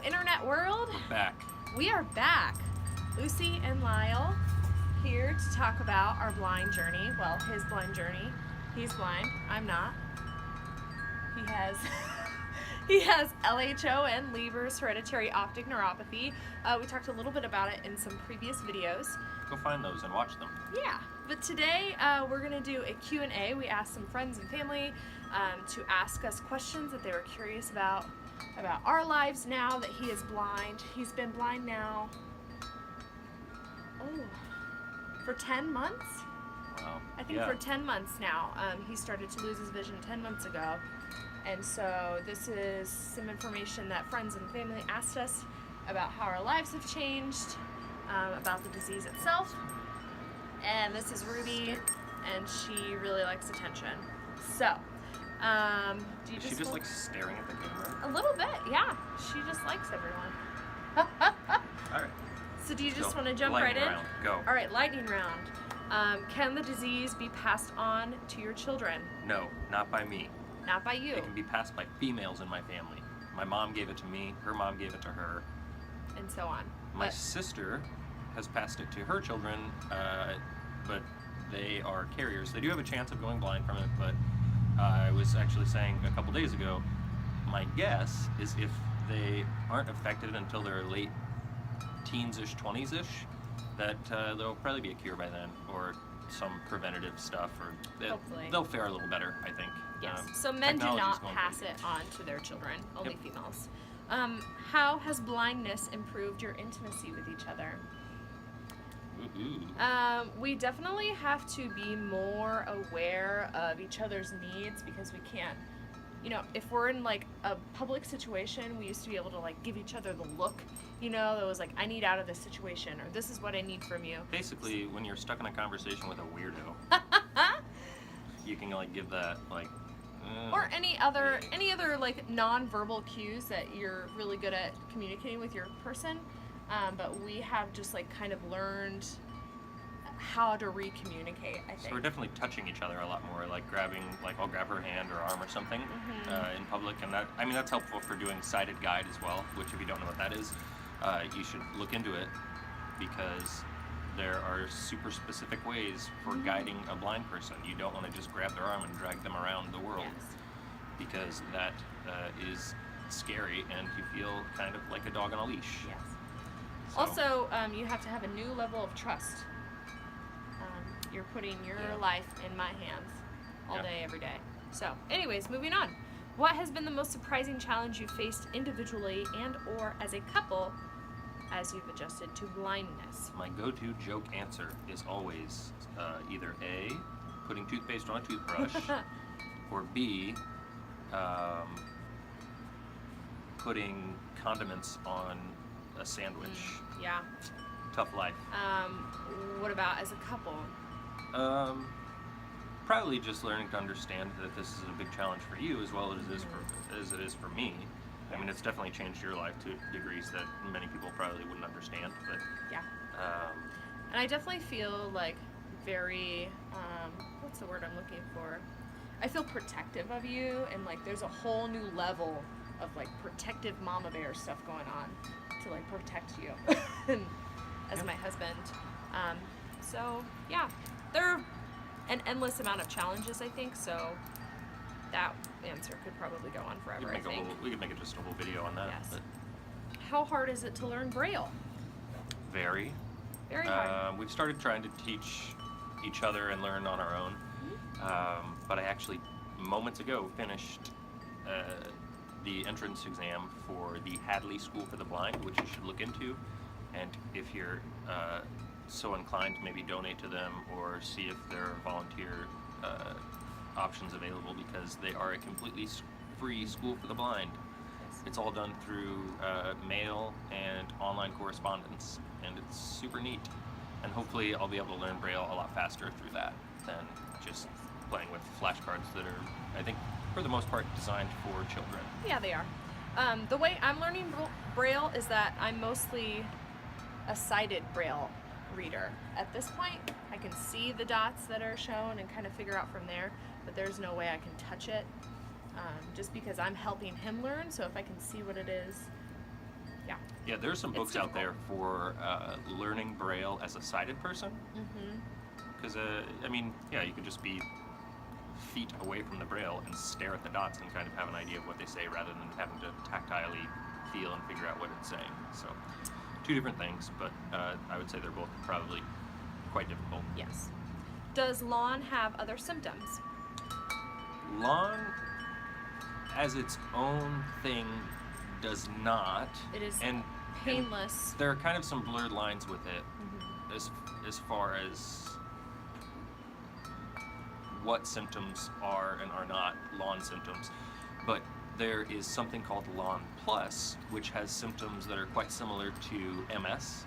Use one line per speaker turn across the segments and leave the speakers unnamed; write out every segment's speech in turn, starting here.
internet world.
We're back.
We are back. Lucy and Lyle here to talk about our blind journey. Well, his blind journey. He's blind. I'm not. He has LHON, Leber's hereditary optic neuropathy. We talked a little bit about it in some previous videos.
Go find those and watch them.
Yeah, but today we're going to do a Q&A. We asked some friends and family to ask us questions that they were curious about our lives now that he is blind. He's been blind now, for 10 months?
Wow.
I think for 10 months now. He started to lose his vision 10 months ago. And so this is some information that friends and family asked us about how our lives have changed, about the disease itself. And this is Ruby, and she really likes attention. So, do you
Is she just like staring at the camera?
A little bit, yeah. She just likes everyone.
Alright.
So do you just want to jump
lightning
right in?
round. Go.
Alright, lightning round. Can the disease be passed on to your children?
No, not by me.
Not by you.
It can be passed by females in my family. My mom gave it to me, her mom gave it to her.
And so on.
My sister has passed it to her children, but they are carriers. They do have a chance of going blind from it, but I was actually saying a couple days ago, my guess is if they aren't affected until their late teens-ish, 20s-ish, that there'll probably be a cure by then, or some preventative stuff, or they'll fare a little better, I think.
Yes. So men do not pass it on to their children, only females. How has blindness improved your intimacy with each other? We definitely have to be more aware of each other's needs, because we can't, if we're in like a public situation, we used to be able to like give each other the look, that was like, I need out of this situation, or this is what I need from you.
Basically, when you're stuck in a conversation with a weirdo, you can like give that like,
or any other like non-verbal cues that you're really good at communicating with your person, but we have just like kind of learned how to re-communicate, I think.
So we're definitely touching each other a lot more, like grabbing, like I'll grab her hand or arm or something in public, and that, I mean, that's helpful for doing sighted guide as well, which if you don't know what that is, you should look into it, because there are super specific ways for guiding a blind person. You don't want to just grab their arm and drag them around the world, because that is scary and you feel kind of like a dog on a leash.
Yes.
So,
also, you have to have a new level of trust. You're putting your life in my hands all day, every day. So, anyways, moving on. What has been the most surprising challenge you faced individually and or as a couple as you've adjusted to blindness?
my go-to joke answer is always either A, putting toothpaste on a toothbrush, or B, putting condiments on a sandwich.
Yeah.
Tough life.
What about as a couple?
Probably just learning to understand that this is a big challenge for you as well as it is for me. I mean, it's definitely changed your life to degrees that many people probably wouldn't understand, but
yeah. And I definitely feel like very, what's the word I'm looking for? I feel protective of you, and like there's a whole new level of like protective mama bear stuff going on to like protect you as my husband. So yeah, there are an endless amount of challenges, I think, so that answer could probably go on forever, I think.
We could make it just a whole video on that.
Yes.
But
how hard is it to learn Braille?
very
hard.
We've started trying to teach each other and learn on our own, but I actually moments ago finished the entrance exam for the Hadley School for the Blind, which you should look into, and if you're so inclined to maybe donate to them or see if there are volunteer options available, because they are a completely free school for the blind. It's all done through mail and online correspondence, and it's super neat. And hopefully I'll be able to learn Braille a lot faster through that than just playing with flashcards that are, I think, for the most part, designed for children.
Yeah, they are. The way I'm learning Braille is that I'm mostly a sighted Braille reader. At this point, I can see the dots that are shown and kind of figure out from there, but there's no way I can touch it, just because I'm helping him learn. So if I can see what it is Yeah.
Yeah, there's some
It's
books out there
difficult.
for learning Braille as a sighted person.
Mm-hmm.
Because, I mean, yeah, you could just be feet away from the Braille and stare at the dots and kind of have an idea of what they say rather than having to tactilely feel and figure out what it's saying. So, two different things, but I would say they're both probably quite difficult.
Yes. Does LHON have other symptoms?
LHON, as its own thing, does not.
It is
and
painless.
there are kind of some blurred lines with it
Mm-hmm.
as far as what symptoms are and are not LHON symptoms. But there is something called LHON Plus, which has symptoms that are quite similar to MS.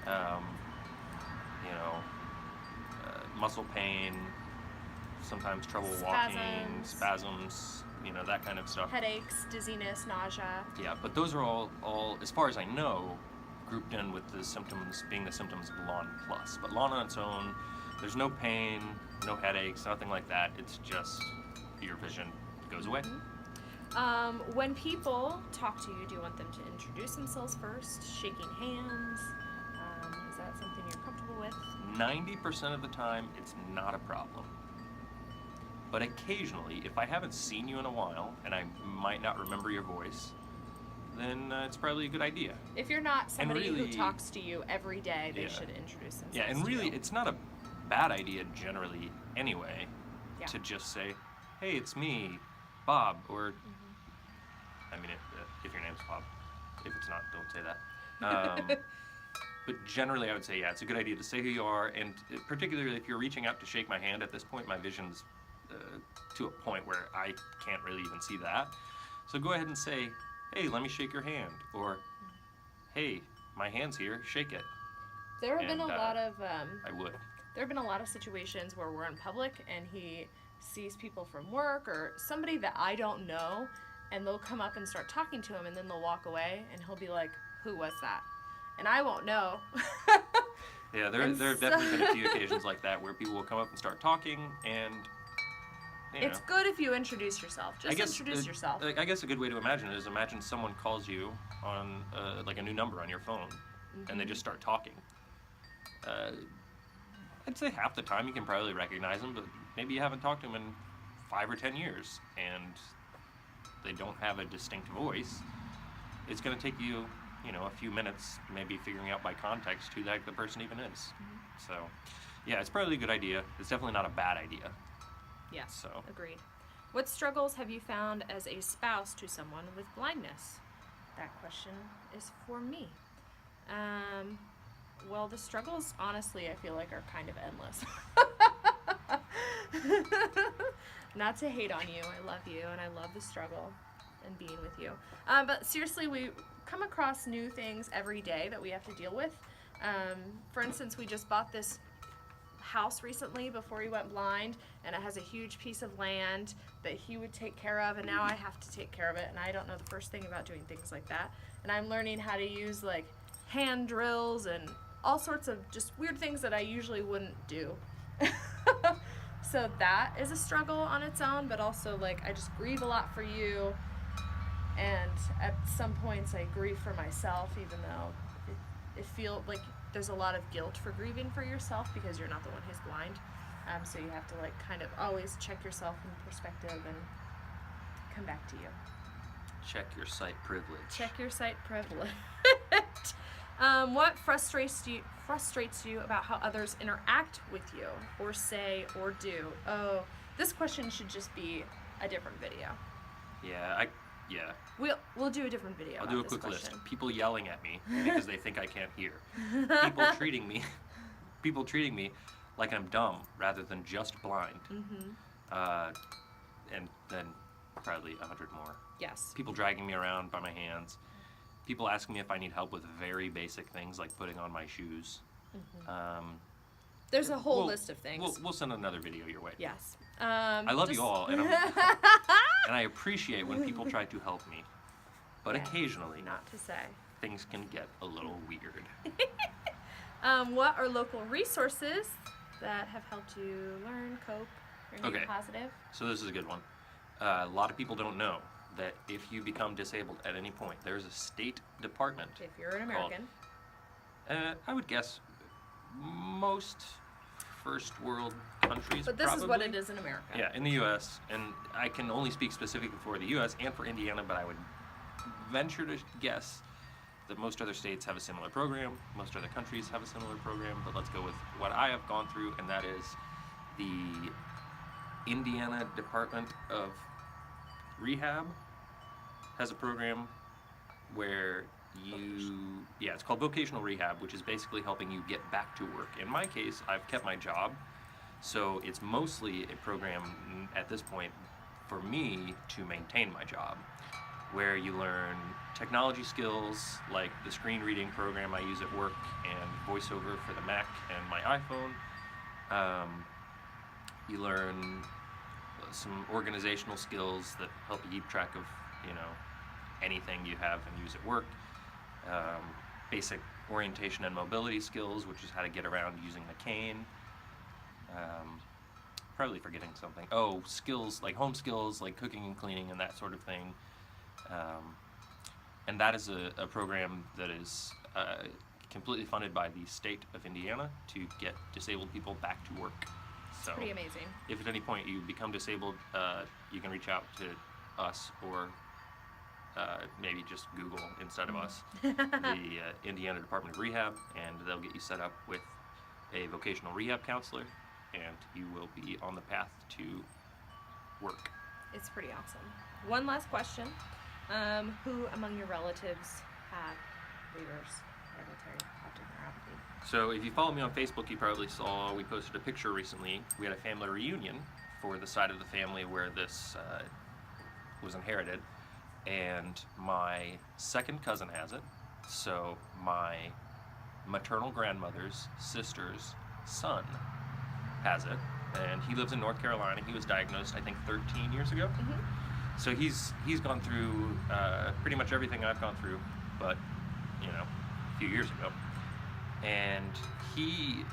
You know, muscle pain, sometimes trouble walking, spasms, you know, that kind of stuff.
Headaches, dizziness, nausea.
Yeah, but those are all, as far as I know, grouped in with the symptoms being the symptoms of LHON Plus. But LHON on its own, there's no pain, no headaches, nothing like that. It's just your vision goes away.
When people talk to you, do you want them to introduce themselves first? Shaking hands? Is that something you're comfortable with?
90% of the time, it's not a problem. But occasionally, if I haven't seen you in a while and I might not remember your voice, then it's probably a good idea.
If you're not somebody
really,
who talks to you every day, they should introduce themselves.
Yeah, and really, it's not a bad idea generally anyway to just say, hey, it's me, Bob, or, I mean, if your name's Bob. If it's not, don't say that. But generally, I would say, yeah, it's a good idea to say who you are, and particularly if you're reaching out to shake my hand, at this point, my vision's to a point where I can't really even see that. So go ahead and say, hey, let me shake your hand, or hey, my hand's here, shake it.
There have been a lot of
I would.
There have been a lot of situations where we're in public and he sees people from work or somebody that I don't know, and they'll come up and start talking to him, and then they'll walk away, and he'll be like, who was that? And I won't know.
Yeah, there have definitely been a few occasions like that where people will come up and start talking, and
it's good if you introduce yourself. Just introduce yourself.
I guess a good way to imagine it is imagine someone calls you on like a new number on your phone, and they just start talking. I'd say half the time you can probably recognize them, but maybe you haven't talked to them in 5 or 10 years, and they don't have a distinct voice. It's going to take you, a few minutes, maybe figuring out by context who the person even is. So, yeah, it's probably a good idea. It's definitely not a bad idea.
Yeah,
so.
Agreed. What struggles have you found as a spouse to someone with blindness? That question is for me. Well, the struggles, honestly, I feel like are kind of endless. Not to hate on you. I love you, and I love the struggle and being with you. But seriously, we come across new things every day that we have to deal with. For instance, we just bought this house recently before he went blind, and it has a huge piece of land that he would take care of, and now I have to take care of it, and I don't know the first thing about doing things like that. And I'm learning how to use like hand drills and all sorts of just weird things that I usually wouldn't do. So that is a struggle on its own, but also like I just grieve a lot for you, and at some points I grieve for myself, even though it feels like there's a lot of guilt for grieving for yourself because you're not the one who's blind. So you have to like kind of always check yourself in perspective and come back to you.
Check your sight privilege.
Check your sight privilege. What frustrates you about how others interact with you, or say, or do? Oh, this question should just be a different video.
Yeah,
We'll do a different video.
I'll do a quick list. People yelling at me because they think I can't hear. People treating me like I'm dumb rather than just blind. And then probably 100 more.
Yes.
People dragging me around by my hands. People asking me if I need help with very basic things like putting on my shoes.
There's a whole list of things.
We'll send another video your way.
Yes.
I love you all, and I appreciate when people try to help me. But occasionally,
not to say,
things can get a little weird.
What are local resources that have helped you learn, cope, or be positive?
So this is a good one. A lot of people don't know that if you become disabled at any point, there's a state department.
If you're an American.
I would guess most first world countries.
But this
probably.
is what it is in America.
Yeah, in the U.S., and I can only speak specifically for the U.S. and for Indiana, but I would venture to guess that most other states have a similar program, most other countries have a similar program, but let's go with what I have gone through, and that is the Indiana Department of Rehab has a program where it's called vocational rehab, which is basically helping you get back to work. In my case, I've kept my job, so it's mostly a program at this point for me to maintain my job, where you learn technology skills like the screen reading program I use at work and VoiceOver for the Mac and my iPhone. You learn some organizational skills that help you keep track of, anything you have and use at work. Basic orientation and mobility skills, which is how to get around using the cane. Probably forgetting something. Oh, skills like home skills, like cooking and cleaning and that sort of thing. And that is a program that is completely funded by the state of Indiana to get disabled people back to work. So
Pretty amazing.
if at any point you become disabled, you can reach out to us or maybe just Google instead of us, the Indiana Department of Rehab, and they'll get you set up with a vocational rehab counselor, and you will be on the path to work.
It's pretty awesome. One last question. Who among your relatives have Leber's hereditary optic neuropathy?
So if you follow me on Facebook, you probably saw we posted a picture recently. We had a family reunion for the side of the family where this was inherited, and my second cousin has it. So my maternal grandmother's sister's son has it, and he lives in North Carolina. He was diagnosed, I think, 13 years ago.
Mm-hmm.
So he's gone through pretty much everything I've gone through, but a few years ago. And he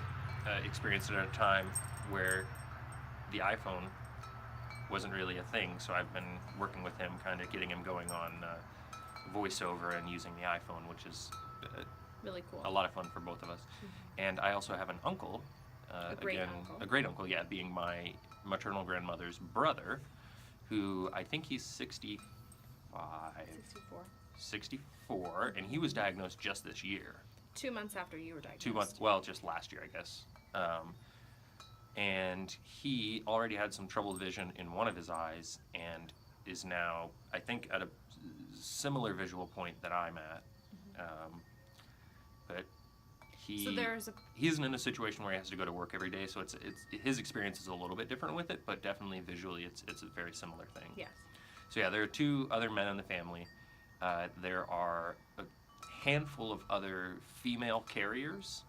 experienced it at a time where the iPhone wasn't really a thing. So I've been working with him, kind of getting him going on VoiceOver and using the iPhone, which is
really cool.
a lot of fun for both of us.
Mm-hmm.
And I also have an uncle,
A great uncle,
yeah, being my maternal grandmother's brother, who I think he's 65. 64, and he was diagnosed just this year.
2 months after you were diagnosed.
2 months, well, just last year, I guess. And he already had some troubled vision in one of his eyes and is now, I think, at a similar visual point that I'm at. But he isn't in a situation where he has to go to work every day, so it's his experience is a little bit different with it, but definitely visually it's a very similar thing.
Yes.
So yeah, there are 2 other men in the family. There are a handful of other female carriers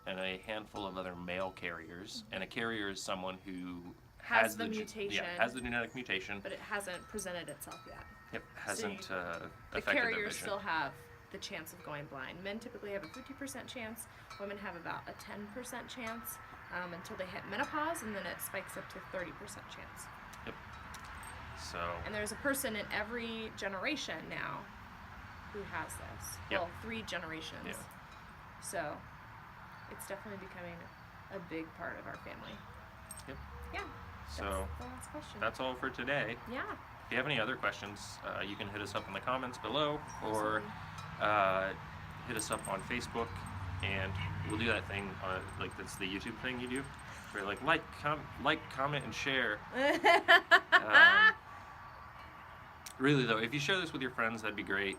and a handful of other male carriers. And a carrier is someone who
has the mutation.
Yeah, has the genetic mutation.
But it hasn't presented itself yet.
Yep, hasn't
so
affected
the carriers
their vision.
still have the chance of going blind. Men typically have a 50% chance. Women have about a 10% chance until they hit menopause, and then it spikes up to 30% chance.
Yep. So.
And there's a person in every generation now who has this.
Yep.
Well, 3 generations.
Yeah.
So it's definitely becoming a big part of our family.
Yep.
Yeah.
So
that's the last question.
that's all for today.
Yeah.
If you have any other questions, you can hit us up in the comments below, or hit us up on Facebook, and we'll do that thing like that's the YouTube thing you do, where like comment, and share. Really though, if you share this with your friends, that'd be great.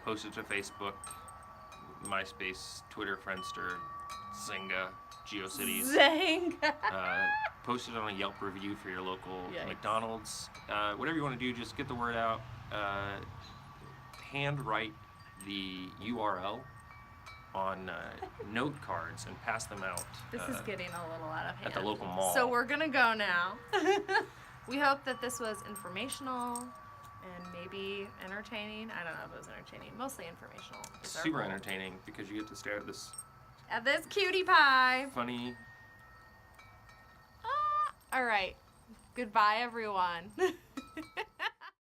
Post it to Facebook, MySpace, Twitter, Friendster, Zynga, GeoCities.
Zynga.
Post it on a Yelp review for your local
Yikes.
McDonald's. Whatever you want to do, just get the word out. Handwrite the URL on note cards and pass them out.
This is getting a little out of hand.
at the local mall.
So we're gonna go now. We hope that this was informational and maybe entertaining. I don't know if it was entertaining. Mostly informational. is our
Super
goal.
entertaining because you get to stare at this
At this cutie pie.
funny.
All right. Goodbye, everyone.